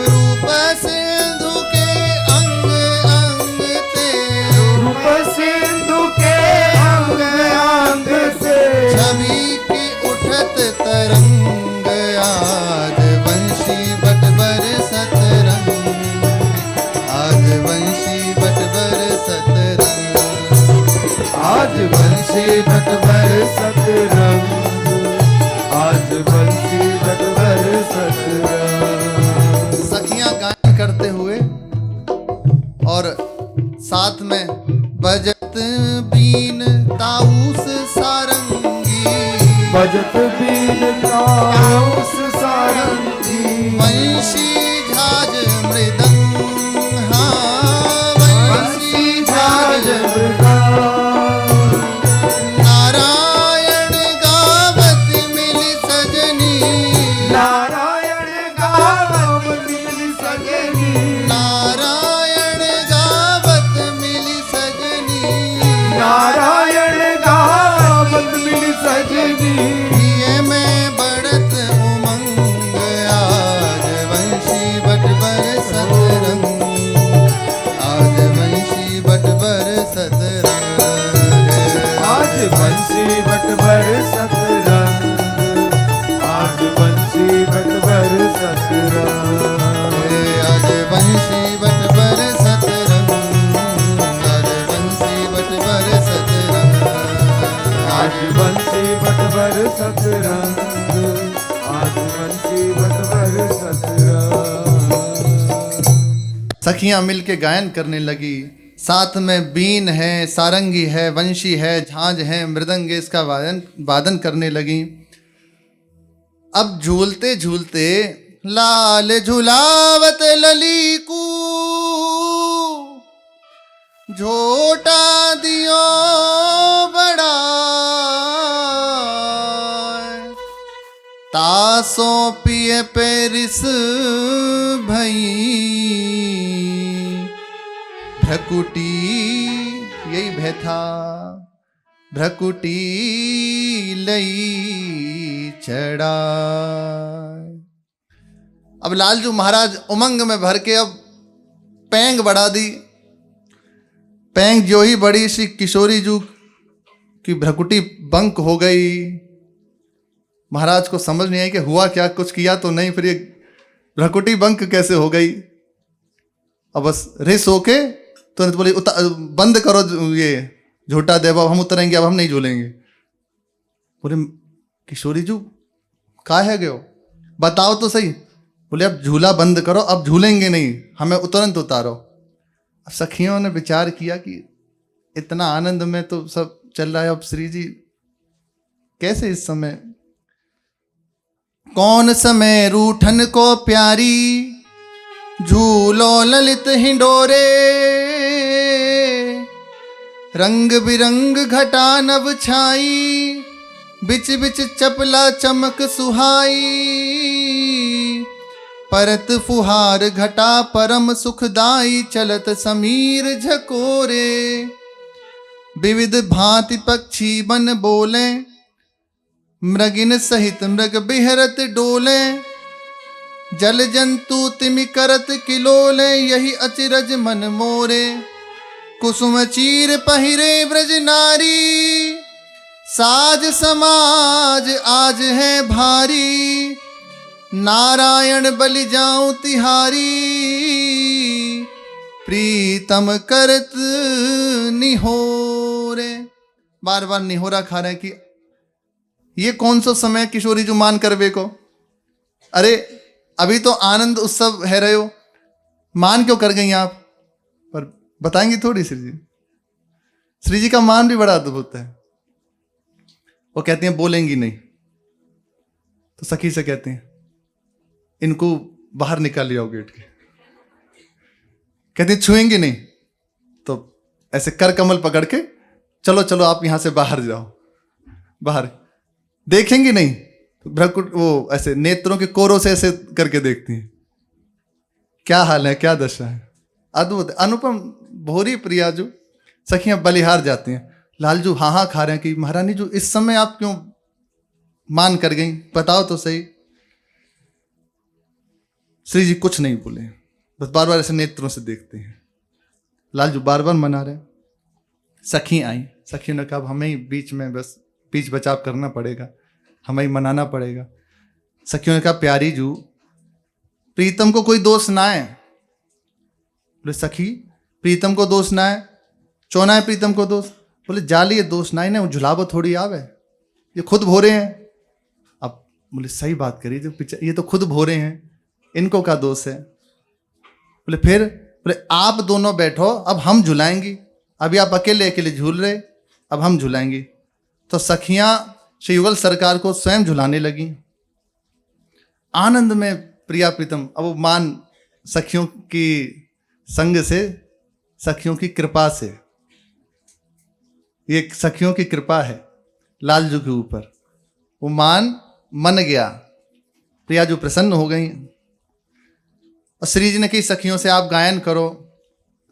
रूप सिंधु के अंग अंग ते, रूप सिंधु के अंग अंग से, छवि की उठत तरंग, आज वंशी वट बरसत रंग, आज वंशी वट बरसत रंग, आज वंशी वट बरसत रंग, आज वंशी वट बरसत रंग। सखियां गायन करते हुए और साथ में बजत बीन ताऊस सारंगी, बजत बीन ताऊस सारंगी, वंशी झाज मृदंग, हाँ वंशी झाज मृदंग। नारायण गावत मिल सजनी, नारायण गावत मिल सजनी, नारायण गावत मिल सजनी, नारायण गावत मिल सजनी। ये में बढ़त उमंग, आज वंशी वट बरसत रंग, आज वंशी वट बरसत रंग, आज वंशी वट बरसत रंग, आज वंशी वट बरसत रंग। आज वंशी वट बरसत रंग, आज वंशी वट बरसत रंग, आज वंशी वट बरसत रंग, आज वंशी वट बरसत रंग। सखियां मिलके गायन करने लगी, साथ में बीन है, सारंगी है, वंशी है, झांझ है, मृदंग इसका वादन करने लगी। अब झूलते झूलते लाल झुलावत लली को, झोटा दियो बड़ा, तासों पिए पेरिस भई, भ्रकुटी यही भय था, भ्रकुटी लई चढ़ाए। अब लालजू महाराज उमंग में भर के अब पैंग बढ़ा दी। पैंग जो ही बड़ी, श्री किशोरी जू की भ्रकुटी बंक हो गई। महाराज को समझ नहीं आई कि हुआ क्या, कुछ किया तो नहीं, फिर ये भ्रकुटी बंक कैसे हो गई। अब बस रिस होके तुरंत बोली बंद करो ये झूठा देवा, हम उतरेंगे, अब हम नहीं झूलेंगे। बोले किशोरी जू का है गयो, बताओ तो सही। बोले अब झूला बंद करो, अब झूलेंगे नहीं, हमें तुरंत उतारो। अब सखियों ने विचार किया कि इतना आनंद में तो सब चल रहा है, अब श्री जी कैसे इस समय, कौन समय रूठन को प्यारी, झूलो ललित हिंडोरे, रंग बिरंग घटा नभ छाई, बिच बिच चपला चमक सुहाई, परत फुहार घटा परम सुखदाई, चलत समीर झकोरे, विविध भांति पक्षी बन बोले, मृगिन सहित मृग बिहरत डोले, जल जंतु तिमि करत किलोले, यही अचिरज मन मोरे, कुसुम चीर पहिरे ब्रज नारी, साज समाज आज है भारी, नारायण बलि जाऊं तिहारी, प्रीतम करत निहोरे। बार बार निहोरा खा रहे हैं कि ये कौन सा समय किशोरी जो मान करवे को, अरे अभी तो आनंद उत्सव है रहे हो, मान क्यों कर गई आप। पर बताएंगी थोड़ी श्री जी, श्री जी का मान भी बड़ा अद्भुत है। वो कहती हैं बोलेंगी नहीं, तो सखी से कहते हैं इनको बाहर निकाल लिया गेट के। कहती हैं छुएंगी नहीं, तो ऐसे कर कमल पकड़ के चलो चलो आप यहां से बाहर जाओ, बाहर। देखेंगी नहीं तो भ्रकुट वो ऐसे नेत्रों के कोरों से ऐसे करके देखती हैं। क्या हाल है, क्या दशा है, अद्भुत अनुपम। भोरी प्रियाजू सखियां बलिहार जाती हैं। लालजू हाँ हाँ खा रहे हैं कि महारानी जो इस समय आप क्यों मान कर गई, बताओ तो सही। श्री जी कुछ नहीं बोले, बस बार बार ऐसे नेत्रों से देखते हैं। लालजू बार बार मना रहे। सखी आई, सखियों ने कहा हमें ही बीच में बस बीच बचाव करना पड़ेगा, हमें ही मनाना पड़ेगा। सखियों ने कहा प्यारी जू प्रीतम को कोई दोष ना है। बोले सखी प्रीतम को दोष ना है, चौना है प्रीतम को दोष। बोले जाली ये दोष ना ही ना, झुलावो थोड़ी आवे, ये खुद भोरे हैं। अब बोले सही बात करी, जो ये तो खुद भोरे हैं, इनको क्या दोष है। बोले फिर, बोले आप दोनों बैठो, अब हम झुलाएंगी, अभी आप अकेले अकेले झूल रहे, अब हम झुलाएंगी। तो सखियां श्री युगल सरकार को स्वयं झुलाने लगी आनंद में। प्रिया प्रीतम अब वो मान सखियों की संग से, सखियों की कृपा से, ये सखियों की कृपा है लालजू के ऊपर, वो मान मन गया। प्रिया जो प्रसन्न हो गई और श्री जी ने कही सखियों से आप गायन करो।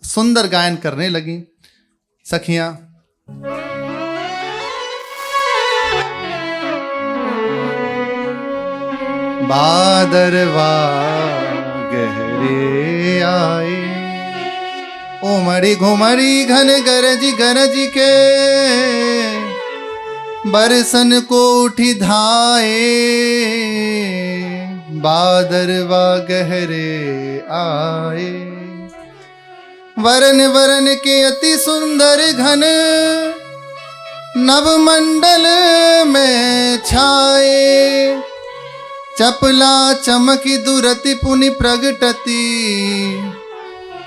सुंदर गायन करने लगी सखियां। बादरवा गहरे आए, उमड़ी घुमड़ी घन गरज गरज के, बरसन को उठी धाए, बादरवा गहरे आए। वरन वरन के अति सुंदर घन, नवमंडल में छाए, चपला चमकी दुरति पुनि प्रगटति,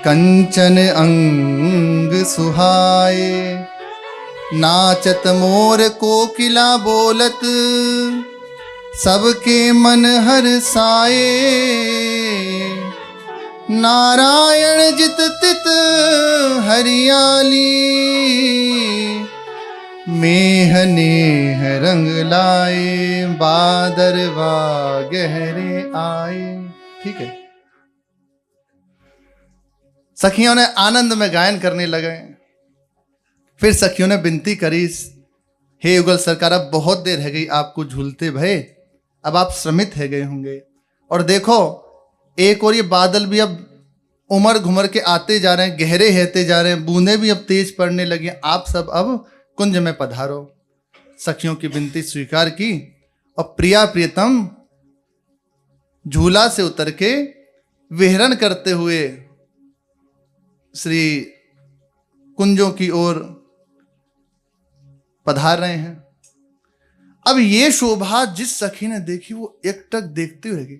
कंचन अंग सुहाए। नाचत मोर कोकिला बोलत, सबके मन हर्षाए। नारायण जित तित हरियाली, मेह नेह रंग लाए, बादरवा गहरे आए। ठीक है, सखियों ने आनंद में गायन करने लगे। फिर सखियों ने विनती करी हे युगल सरकार, अब बहुत देर है गई आपको झूलते भय, अब आप श्रमित है गए होंगे। और देखो एक और ये बादल भी अब उमड़ घुमर के आते जा रहे हैं, गहरे रहते जा रहे हैं, बूंदें भी अब तेज पड़ने लगी हैं। आप सब अब कुंज में पधारो। सखियों की विनती स्वीकार की और प्रिया प्रियतम झूला से उतर के विहरण करते हुए श्री कुंजों की ओर पधार रहे हैं। अब ये शोभा जिस सखी ने देखी वो एकटक देखती हुई रहेगी।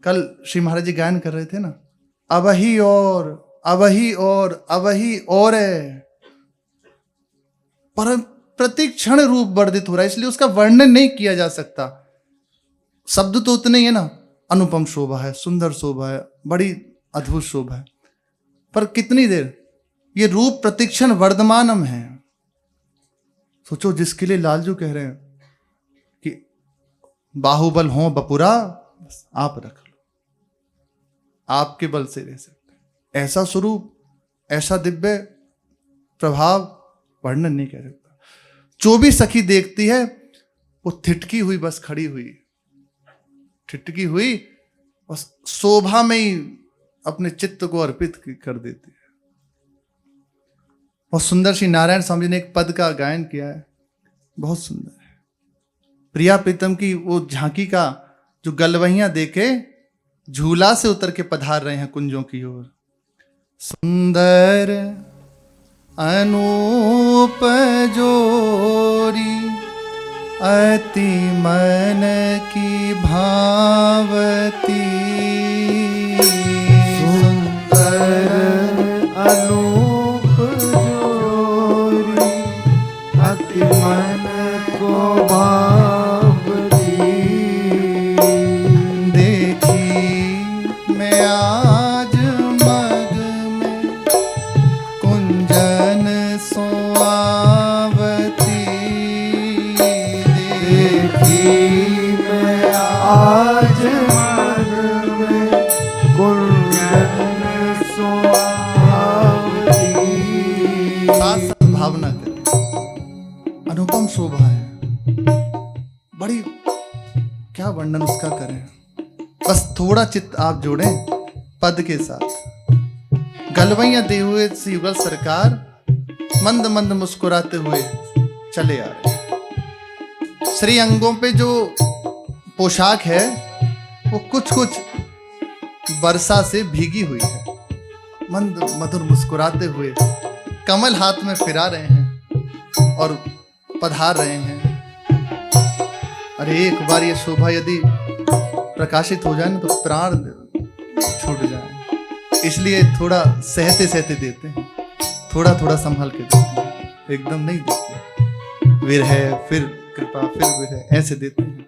कल श्री महाराज जी गायन कर रहे थे ना, अबही और अबही और अबही और है, पर प्रति क्षण रूप वर्धित हो रहा है, इसलिए उसका वर्णन नहीं किया जा सकता। शब्द तो उतने ही है ना, अनुपम शोभा है, सुंदर शोभा है, बड़ी अद्भुत शोभा है, पर कितनी देर ये रूप प्रतिक्षण वर्धमानम है। सोचो जिसके लिए लालजू कह रहे हैं कि बाहुबल हो बपुरा, बस आप रख लो, आपके बल से रह सकते। ऐसा स्वरूप, ऐसा दिव्य प्रभाव वर्णन नहीं कर सकता। जो भी सखी देखती है वो ठिठकी हुई बस खड़ी हुई, ठिठकी हुई बस शोभा में ही अपने चित्त को अर्पित कर देती है। बहुत सुंदर श्री नारायण स्वामी जी ने एक पद का गायन किया है, बहुत सुंदर है। प्रिया प्रीतम की वो झांकी का जो गलवहियां देके झूला से उतर के पधार रहे हैं कुंजों की ओर। सुंदर अनूप जोरी अति मन की भावती, सुंदर अनूप जोरी अति मन को भावती, देखी मैं आज मग में कुंजन सोआवती, देखी मैं आज मन में कुंजन सोआवती। साथ साथ भावना करें, अनुपम शोभा है, बड़ी, क्या वर्णन उसका करें। बस थोड़ा चित्त आप जोड़ें पद के साथ। गलवैया दे हुए युगल सरकार मंद मंद मुस्कुराते हुए चले आ रहे हैं। श्री अंगों पे जो पोशाक है वो कुछ कुछ वर्षा से भीगी हुई है। मंद मधुर मुस्कुराते हुए कमल हाथ में फिरा रहे हैं और पधार रहे हैं। अरे एक बार ये शोभा यदि प्रकाशित हो जाए ना तो प्राण छूट जाए, इसलिए थोड़ा सहते सहते देते हैं, थोड़ा थोड़ा संभाल के देते हैं, एकदम नहीं देते। विरह फिर कृपा फिर विरह ऐसे देते हैं।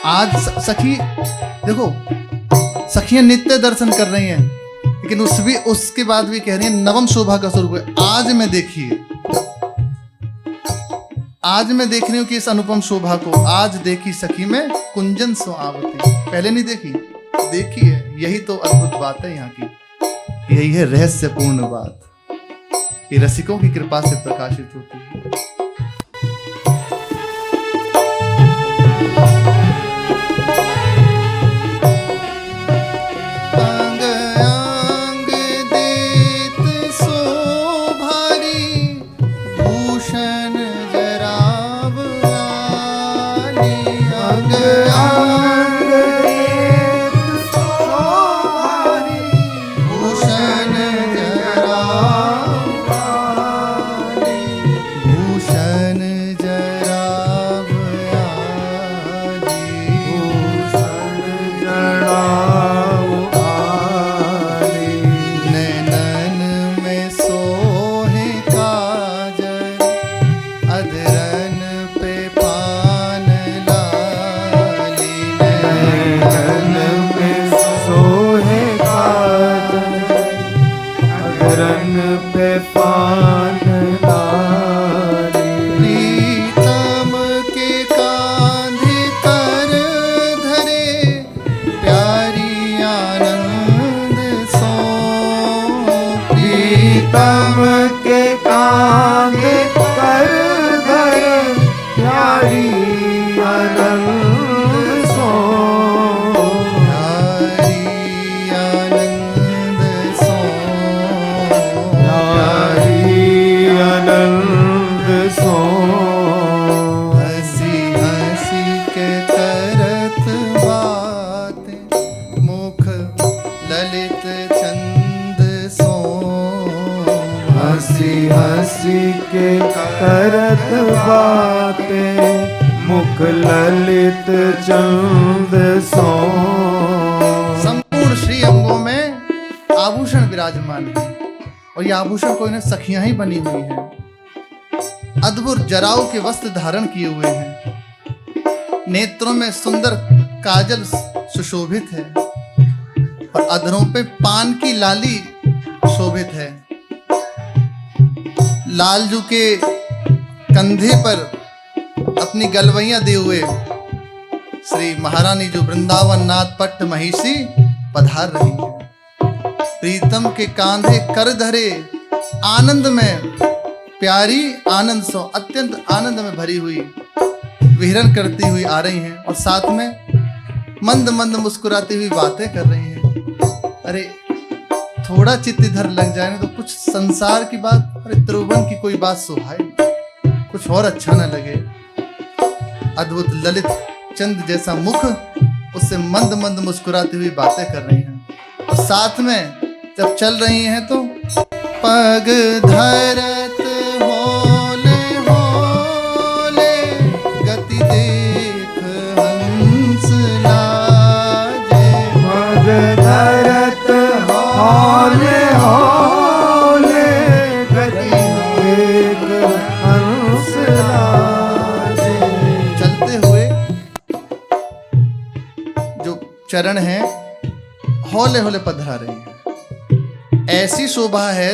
आज सखी देखो, सखियां नित्य दर्शन कर रही हैं, लेकिन उसके बाद भी कह रही है नवम शोभा का स्वरूप है। आज मैं देखिए, आज मैं देख रही हूं कि इस अनुपम शोभा को आज देखी सखी में कुंजन सोआवती। पहले नहीं देखी, देखी है। यही तो अद्भुत बात है यहाँ की, यही है रहस्यपूर्ण बात, ये रसिकों की कृपा से प्रकाशित होती है। प्यारी आनंद सो प्यारी आनंद सो प्यारी आनंद सो हंसी हंसी के करत बातें मुख ललित चंद सो हंसी हंसी के करत बातें मुख ललित चंद सो संपूर्ण श्री अंगों में आभूषण विराजमान है और ये आभूषण कोई न सखियां ही बनी हुई हैं। अद्भुत जराओं के वस्त्र धारण किए हुए हैं। नेत्रों में सुंदर काजल सुशोभित है और अधरों पे पान की लाली शोभित है। लालजू के कंधे पर अपनी गलवैयां दिए हुए श्री महारानी जो वृंदावन नाथ पट्ट महिषी पधार रही है। प्रीतम के कांधे कर धरे आनंद में प्यारी आनंद सो अत्यंत आनंद में भरी हुई विहरण करती हुई आ रही हैं और साथ में मंद मंद मुस्कुराती हुई बातें कर रही हैं। अरे थोड़ा चित्त इधर लग जाए ना तो कुछ संसार की बात, अरे त्रिभुवन की कोई बात सुहाए, कुछ और अच्छा ना लगे। अद्भुत ललित चंद जैसा मुख, उससे मंद मंद मुस्कुराती हुई बातें कर रही हैं और साथ में जब चल रही हैं तो पग धरत होले होले गति देख हंस लाजे। पग धरत होले होले गति देख हंस लाजे। चलते हुए जो चरण हैं हौले हौले पधरा रही हैं। ऐसी शोभा है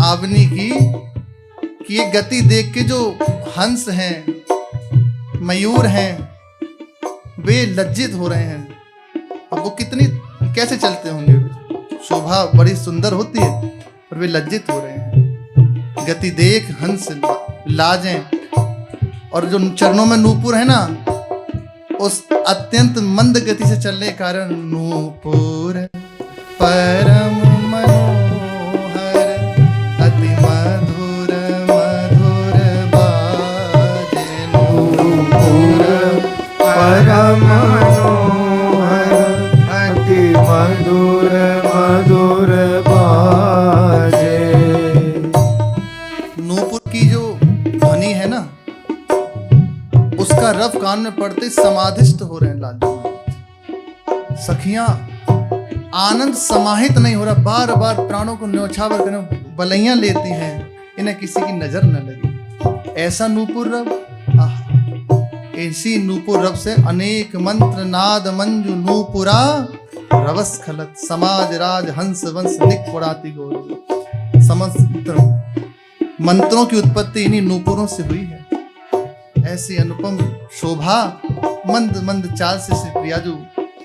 आवनी की कि ये गति देख के जो हंस हैं, मयूर हैं, वे लज्जित हो रहे हैं। अब वो कितनी कैसे चलते होंगे? शोभा बड़ी सुंदर होती है पर वे लज्जित हो रहे हैं। गति देख हंस लाजें, और जो चरणों में नूपुर है ना, उस अत्यंत मंद गति से चलने के कारण नूपुर परम मनोहर अति मधुर मधुर बाजे। नूपुर परम मनोहर अति मधुर मधुर बाजे। नूपुर की जो ध्वनि है ना, उसका रव कान में पड़ते समाधिष्ट हो रहे हैं लालजू। सखियां आनंद समाहित नहीं हो रहा, बार बार प्राणों को न्योछावर करने बलैयां लेती हैं, इन्हें किसी की नजर न लगे। ऐसा नूपुर रव, ऐसी नूपुर रव से अनेक मंत्र नाद मंजू नूपुरा रवस खलत समाज राज हंस वंश निक पुराती गौर। समस्त मंत्रों की उत्पत्ति इन्हीं नूपुरों से हुई है। ऐसी अनुपम शोभा मंद मंद चाल से श्री प्रियाजू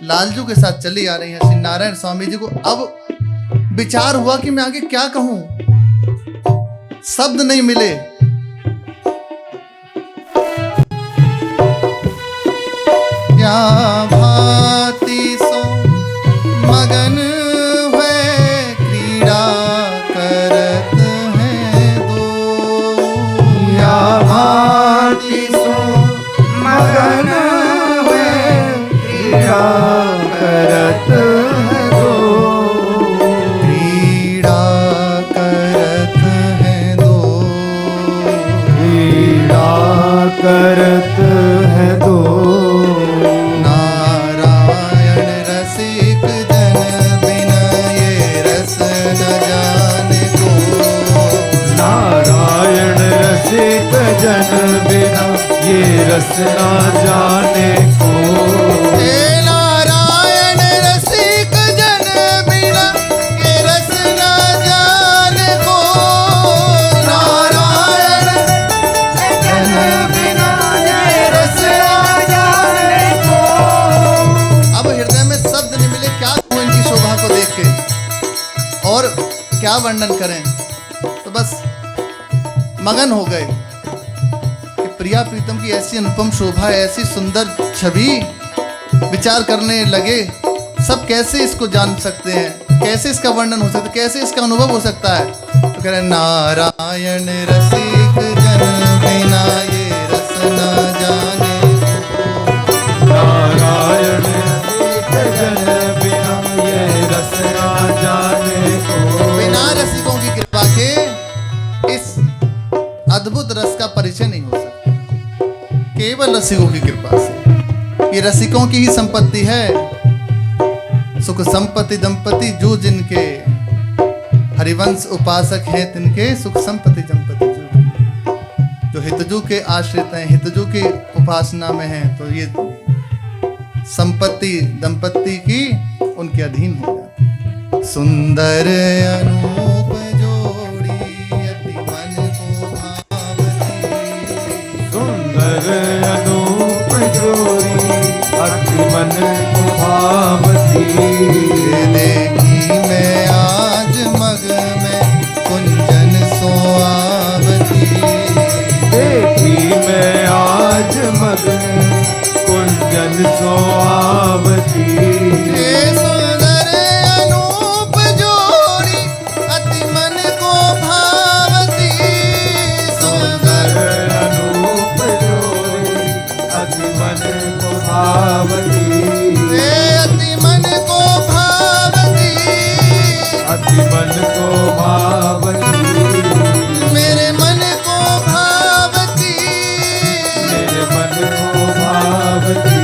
लालजू के साथ चली आ रही है। श्री नारायण स्वामी जी को अब विचार हुआ कि मैं आगे क्या कहूं, शब्द नहीं मिले। क्या भांति सो मगन हुए क्रीड़ा करत हैं दो। या भांति सो मगन हुए क्रीड़ा करत हैं दो। क्रीड़ा करत हैं दो। क्रीड़ा करत हैं दो। नारायण रसिक जन बिना ये रस न जाने को। नारायण रसिक जन बिना ये रस ना जाने को। हे नारायण रसिक जन बिना ये रस न जाने को। नारायण जन बिना ये रस न जाने को। अब हृदय में शब्द नहीं मिले, क्या कहूं इनकी शोभा को देख के और क्या वर्णन करें। तो बस मगन हो गए कि प्रिया प्रीतम की ऐसी अनुपम शोभा, ऐसी सुंदर छवि, विचार करने लगे सब कैसे इसको जान सकते हैं, कैसे इसका वर्णन हो सकता है, कैसे इसका अनुभव हो सकता है। तो कह रहे नारायण रसिक जन बिना ये रस न जाने, नारायण रसिक जन बिना ये रस न जाने को। बिना रसिकों की कृपा के इस अद्भुत रस का परिचय नहीं हो सकता, केवल रसिकों की कृपा से। ये रसिकों की ही संपत्ति है। सुख संपत्ति दंपति जो जिनके, हरिवंश उपासक हैं तिनके, सुख संपत्ति दंपति जो हितजू के आश्रित हैं, हितजू की उपासना में हैं, तो ये संपत्ति दंपति की उनके अधीन हो जाती है। सुंदर अनूप जोड़ी अति मन को भावती, सुंदर अनूप जोड़ी अति मन को भावती। देखी मैं आज मग में कुंजन सोआवती, देखी मैं आज मग में कुंजन सोआवती। ये सुंदर अनूप जोड़ी अति मन को भावती, सुंदर अनूप जोड़ी अति मन को भावती। अति मन को भावती, अति मन को भावती। मेरे मन को भावती, मेरे मन को भावती।